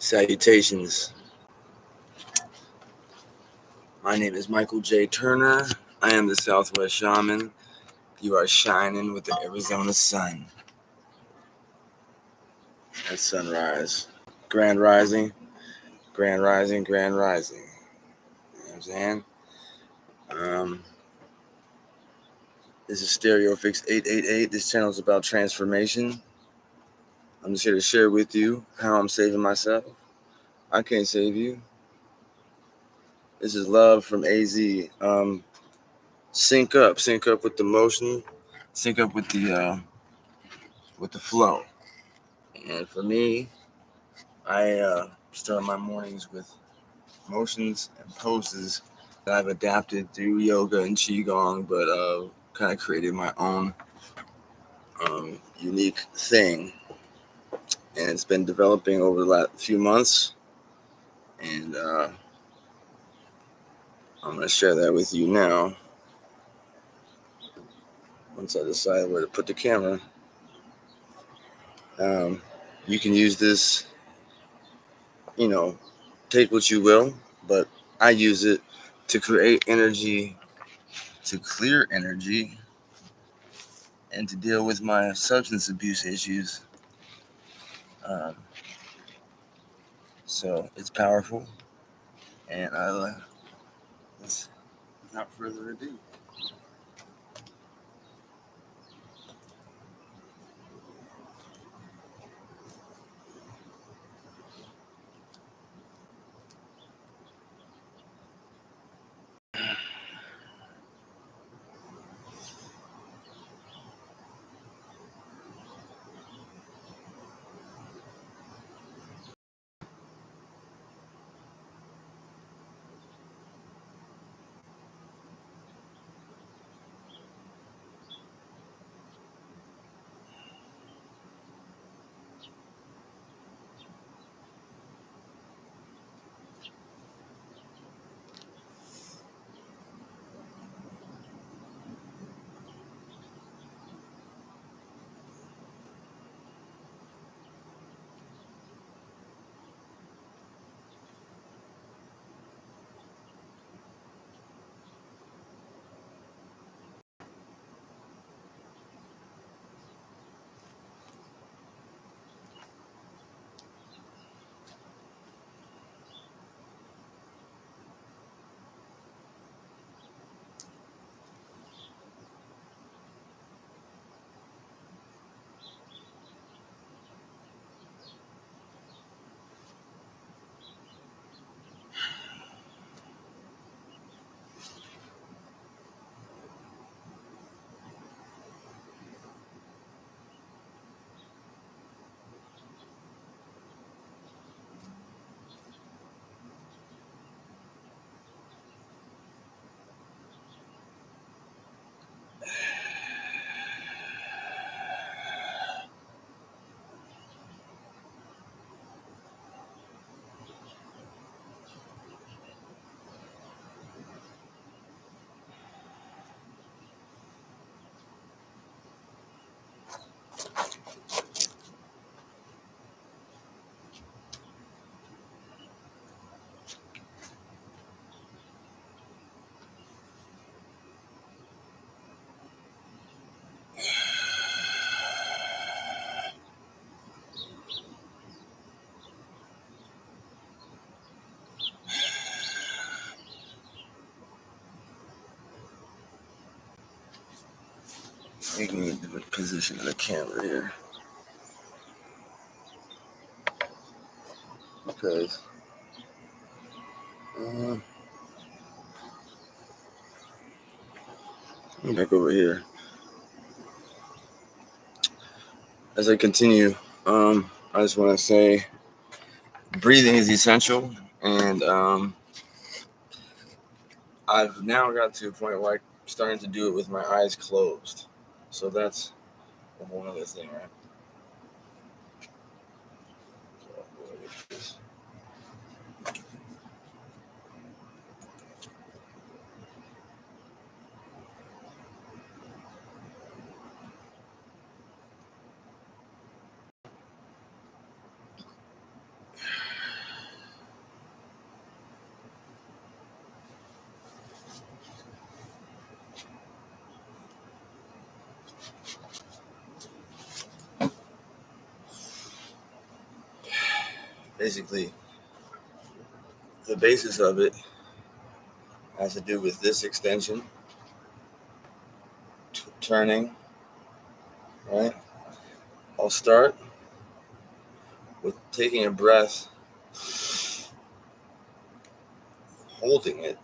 Salutations. My name is Michael J. Turner. I am the Southwest Shaman. You are shining with the Arizona sun. At sunrise. Grand rising. Grand rising. Grand rising. You know what I'm saying? This is StereoPHX 888. This channel is about transformation. I'm just here to share with you how I'm saving myself. I can't save you. This is love from AZ. Sync up with the motion, sync up with the flow. And for me, I start my mornings with motions and poses that I've adapted through yoga and qigong, but kind of created my own unique thing. And it's been developing over the last few months, and I'm going to share that with you now. Once I decide where to put the camera, you can use this, take what you will, but I use it to create energy, to clear energy, and to deal with my substance abuse issues. So it's powerful, and let's, without further ado. Taking the position of the camera here, because back over here. As I continue, I just want to say breathing is essential, and I've now got to a point where I'm starting to do it with my eyes closed. So that's a whole other thing, right? basically, the basis of it has to do with this extension, turning, right? I'll start with taking a breath, holding it,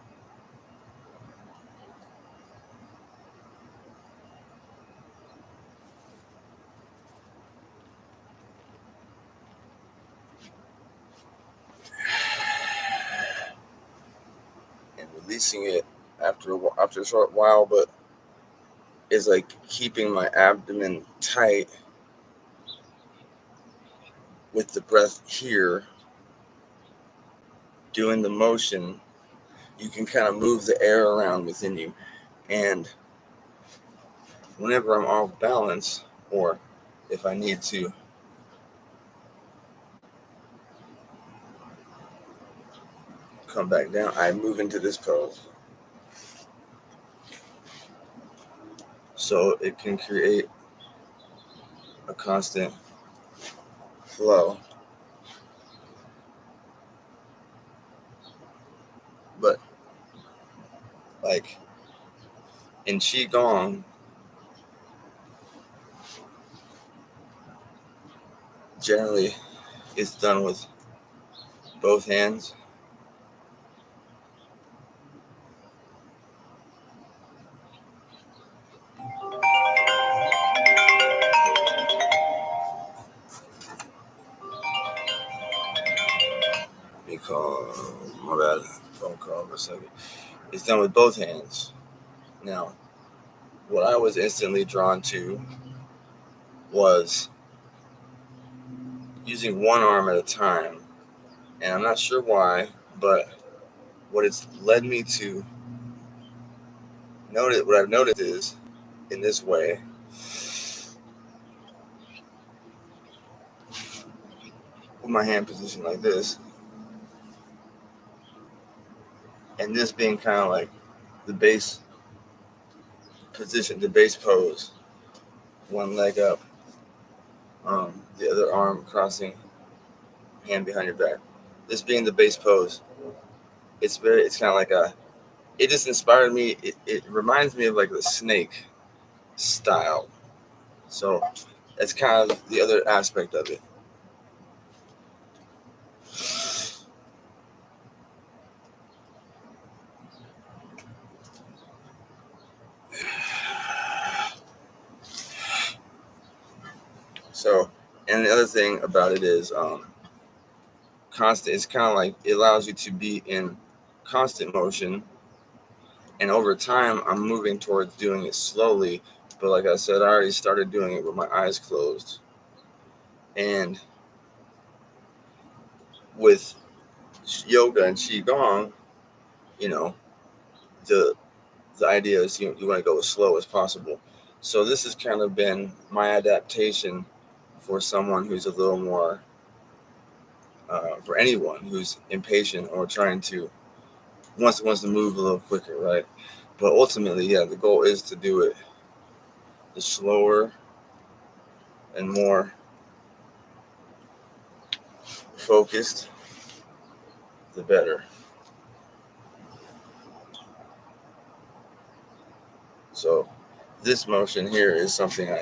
and releasing it after a short while, but it's like keeping my abdomen tight with the breath here, doing the motion. You can kind of move the air around within you, and whenever I'm off balance, or if I need to come back down, I move into this pose. So it can create a constant flow. But like in Qigong, generally it's done with both hands. My bad, phone call for a second. It's done with both hands. Now, what I was instantly drawn to was using one arm at a time. And I'm not sure why, but what it's led me to notice, what I've noticed is, in this way, with my hand positioned like this, and this being kind of like the base position, the base pose, one leg up, the other arm crossing, hand behind your back. This being the base pose, it's kind of like it just inspired me. It reminds me of like the snake style. So that's kind of the other aspect of it. So, and the other thing about it is constant. It's kind of like it allows you to be in constant motion, and over time I'm moving towards doing it slowly. But like I said, I already started doing it with my eyes closed, and with yoga and qigong, you know, the idea is you want to go as slow as possible. So this has kind of been my adaptation for someone who's a little more, for anyone who's impatient or trying to wants to move a little quicker, right? But ultimately, yeah, the goal is to do it the slower and more focused, the better. So this motion here is something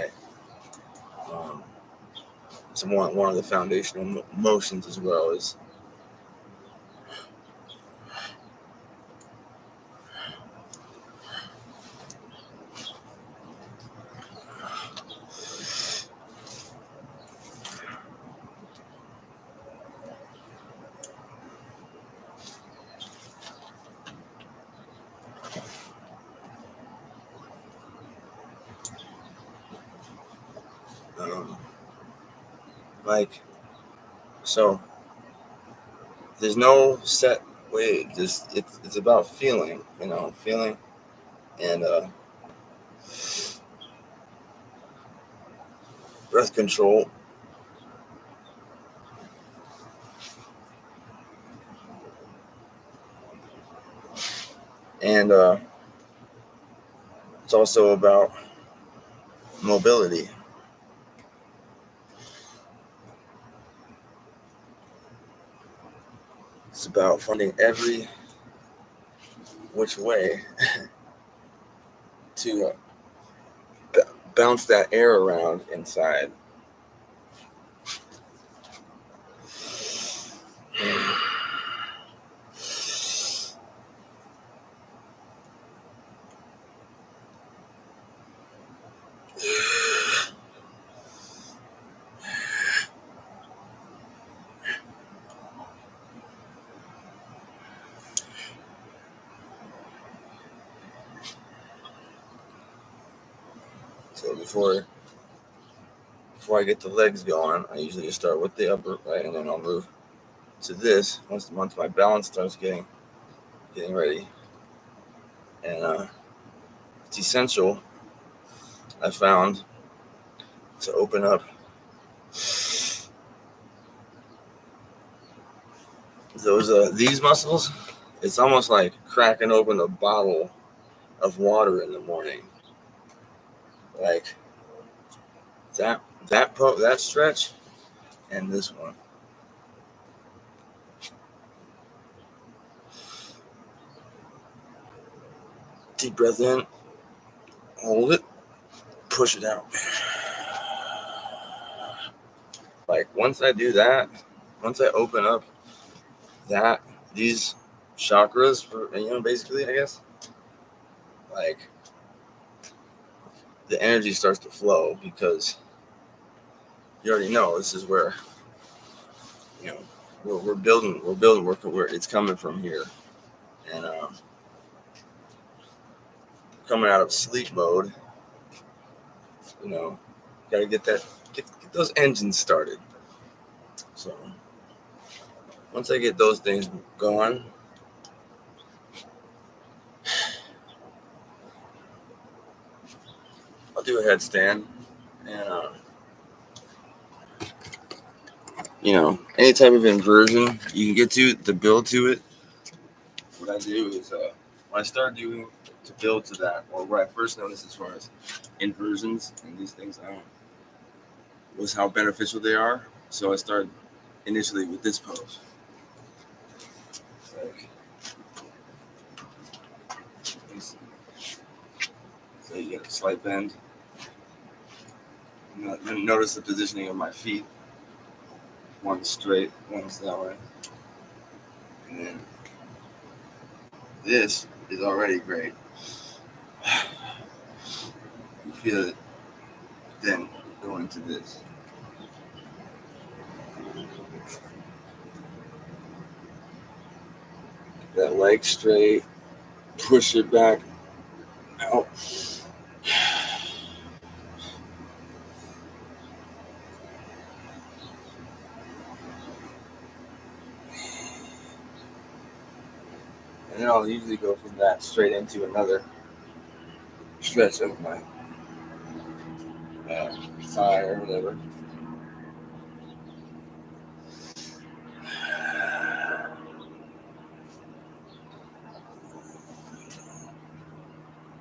it's one of the foundational motions as well. Is like, so there's no set way. Just it's about feeling, feeling and breath control. And it's also about mobility. It's about finding every which way to bounce that air around inside. So before I get the legs going, I usually just start with the upper, right, and then I'll move to this once my balance starts getting ready. And it's essential, I found, to open up those these muscles. It's almost like cracking open a bottle of water in the morning. Like that stretch and this one. Deep breath in, hold it, push it out. Like once I do that, once I open up these chakras, for basically, I guess, like the energy starts to flow, because you already know this is where we're building where it's coming from here. And coming out of sleep mode, gotta get those engines started. So once I get those things going, I'll do a headstand. And any type of inversion you can get to build to it. What I do is when I start doing to build to that, or what I first noticed as far as inversions and these things was how beneficial they are. So I started initially with this pose. Like, so you get a slight bend. Notice the positioning of my feet. One's straight, one's that way. And then this is already great. You feel it, then go into this. That leg straight, push it back out. And then I'll usually go from that straight into another stretch of my thigh or whatever.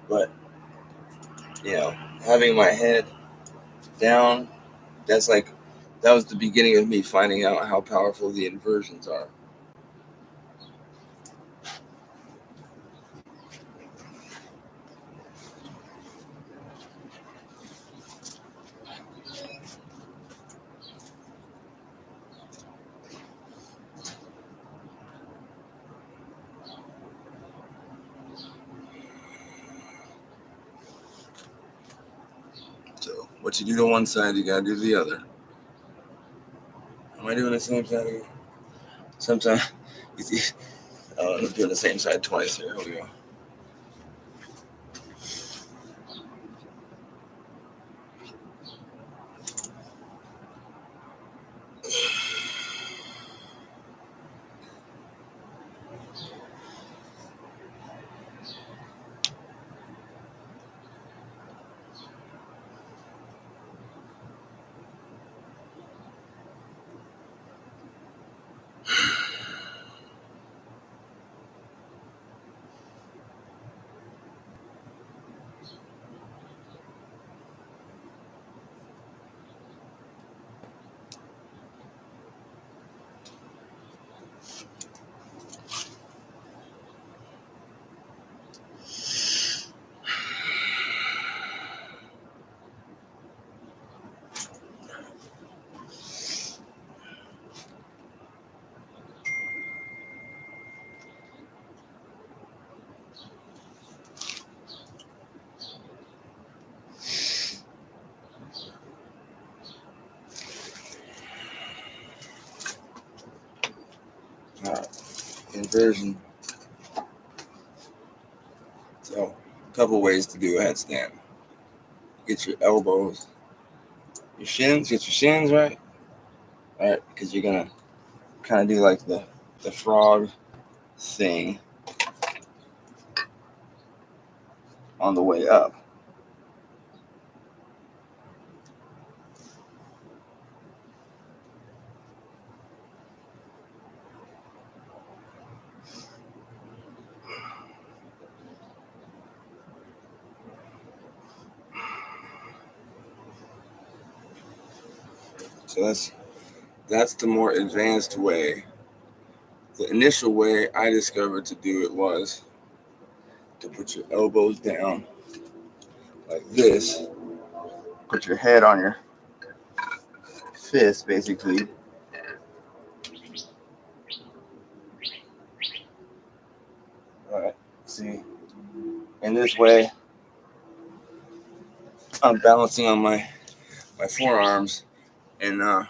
But, having my head down, that was the beginning of me finding out how powerful the inversions are. So what you do to one side, you gotta do the other. Am I doing the same side again? Sometimes I'm doing the same side twice here. Here we go. All right, inversion. So, a couple ways to do a headstand. Get your elbows, your shins, get your shins right. All right, because you're gonna kind of do like the frog thing on the way up. So that's the more advanced way. The initial way I discovered to do it was to put your elbows down like this, put your head on your fist basically. All right, see, in this way I'm balancing on my forearms and not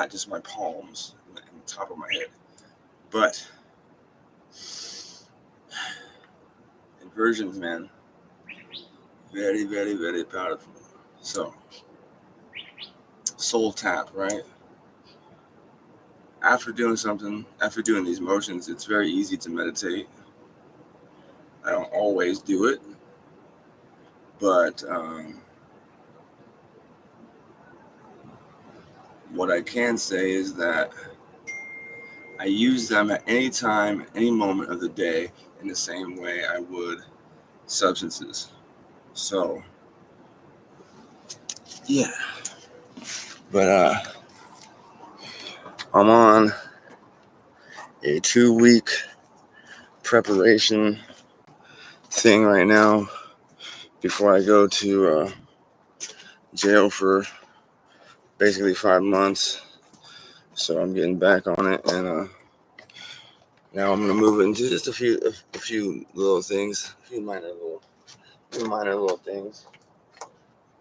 just my palms and the top of my head, but inversions, man, very, very, very powerful. So, soul tap, right? After doing these motions, it's very easy to meditate. I don't always do it, but what I can say is that I use them at any time, any moment of the day in the same way I would substances. So, yeah. But I'm on a 2-week preparation thing right now before I go to jail for basically 5 months. So I'm getting back on it, and now I'm gonna move into just a few little things, a few minor little things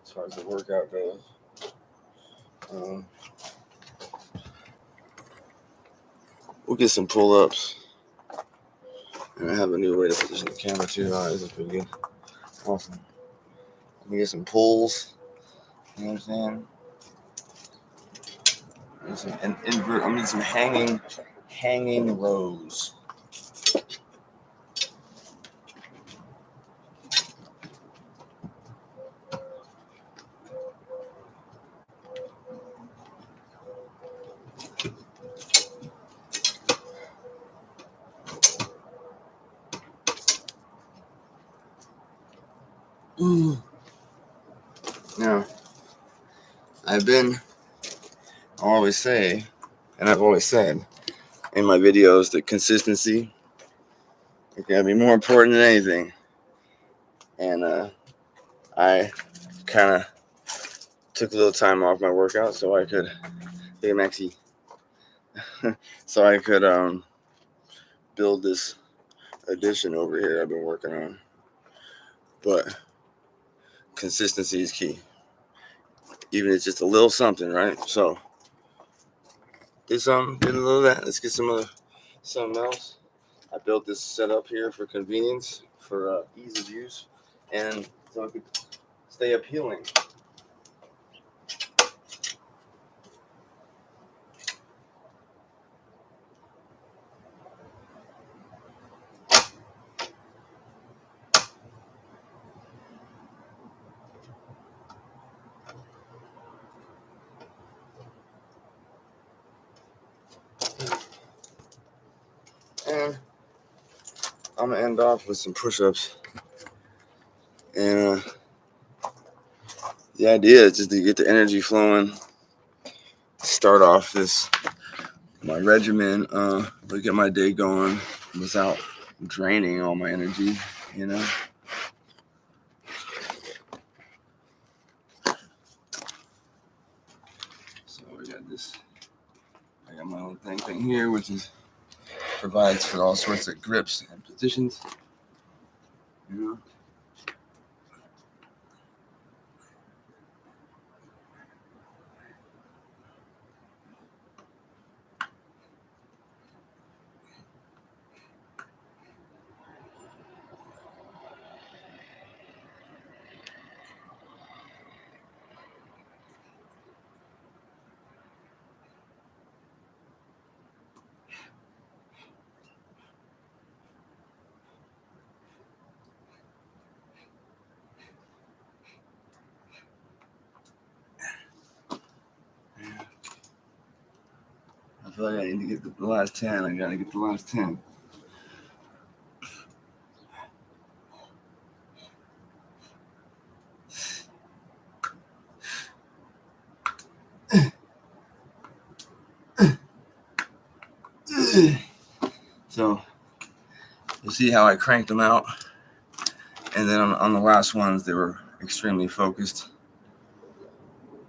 as far as the workout goes. We'll get some pull-ups, and I have a new way to position the camera too. This is pretty good. Awesome. Let me get some pulls. You know what I'm saying? I'm gonna need some hanging rows. Now, I always say, and I've always said in my videos, that consistency is gonna be more important than anything. And I kind of took a little time off my workout so I could, hey Maxie, so I could build this addition over here I've been working on. But consistency is key. Even if it's just a little something, right? So did a little of that. Let's get something else. I built this setup here for convenience, for ease of use, and so it could stay appealing. And I'm gonna end off with some push-ups. And the idea is just to get the energy flowing. Start off my regimen, but get my day going without draining all my energy. You know. So we got this. I got my own thing here, which provides for all sorts of grips and positions. You know. I feel like I need to get the last 10. I gotta get the last 10. So you see how I cranked them out, and then on the last ones they were extremely focused,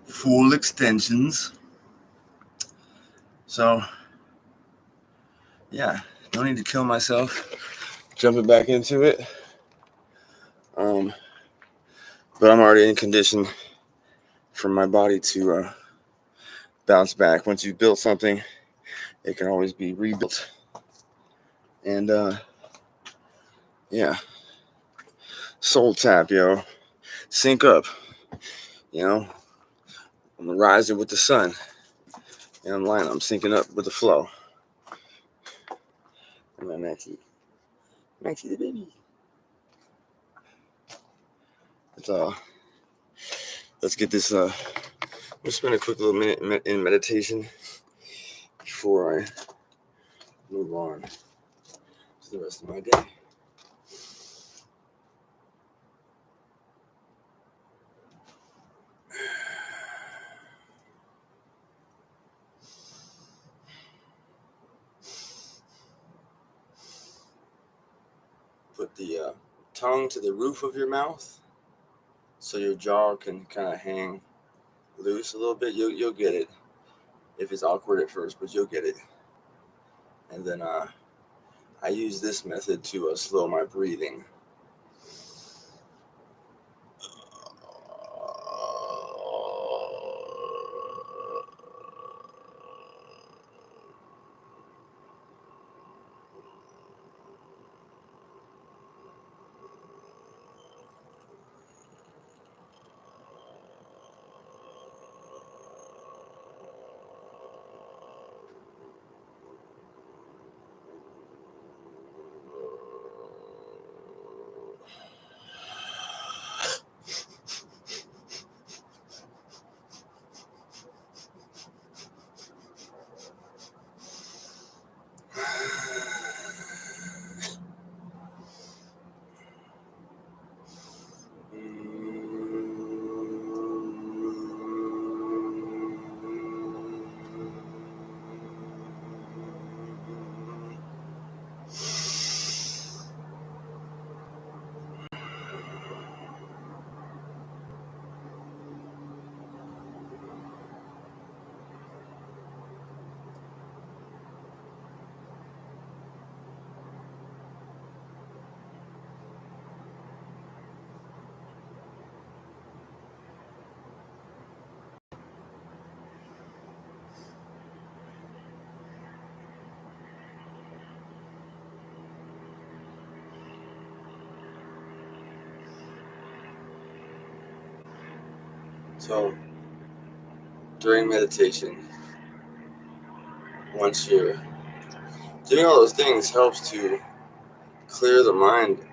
full extensions. So yeah, no need to kill myself jumping back into it. But I'm already in condition for my body to bounce back. Once you've built something, it can always be rebuilt. And yeah, soul tap, yo, sync up. You know, I'm rising with the sun, and I'm syncing up with the flow. And my Maxie the baby. That's all. Let's get this. We'll spend a quick little minute in meditation before I move on to the rest of my day. Put the tongue to the roof of your mouth so your jaw can kind of hang loose a little bit. You'll get it if it's awkward at first, but you'll get it. And then I use this method to slow my breathing. So during meditation, once you're doing all those things, helps to clear the mind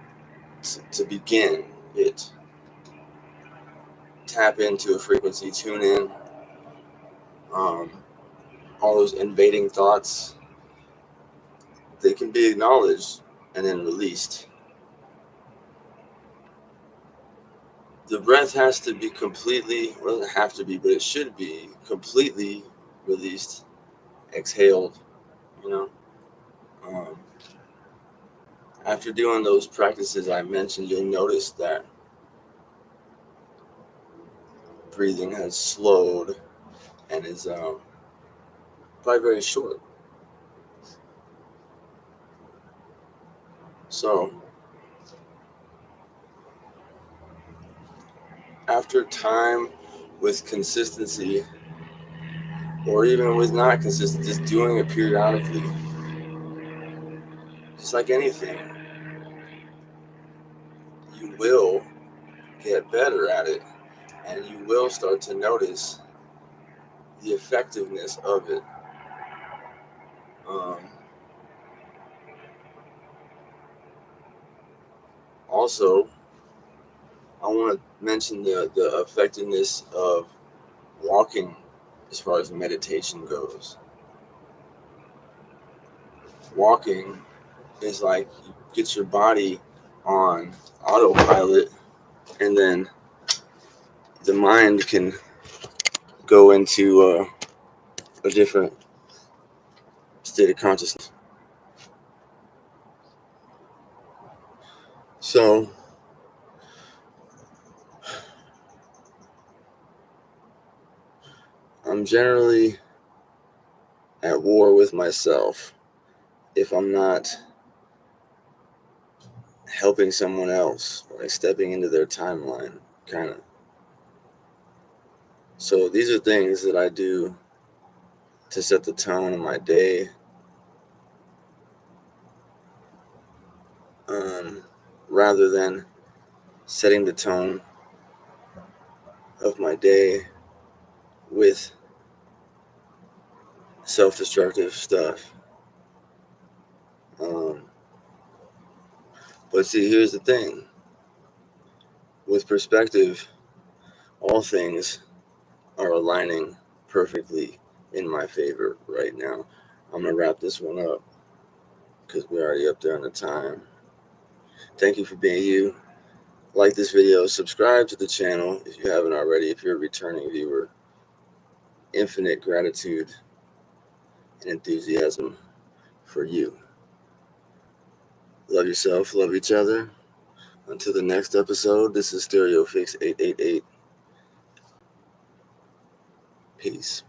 to begin it. Tap into a frequency, tune in. All those invading thoughts, they can be acknowledged and then released. The breath has to be completely, well, it doesn't have to be, but it should be completely released, exhaled, you know. After doing those practices I mentioned, you'll notice that breathing has slowed and is probably very short. So after time with consistency, or even with not consistent, just doing it periodically, just like anything, you will get better at it, and you will start to notice the effectiveness of it. Also, I want to mention the effectiveness of walking as far as meditation goes. walking is like you get your body on autopilot, and then the mind can go into a different state of consciousness. So I'm generally at war with myself if I'm not helping someone else, like stepping into their timeline, kind of. So these are things that I do to set the tone of my day, rather than setting the tone of my day with self-destructive stuff. But see, here's the thing. With perspective, all things are aligning perfectly in my favor right now. I'm going to wrap this one up because we're already up there on the time. Thank you for being you. Like this video, subscribe to the channel if you haven't already. If you're a returning viewer, infinite gratitude and enthusiasm for you. Love yourself, love each other. Until the next episode, this is StereoPHX 888. Peace.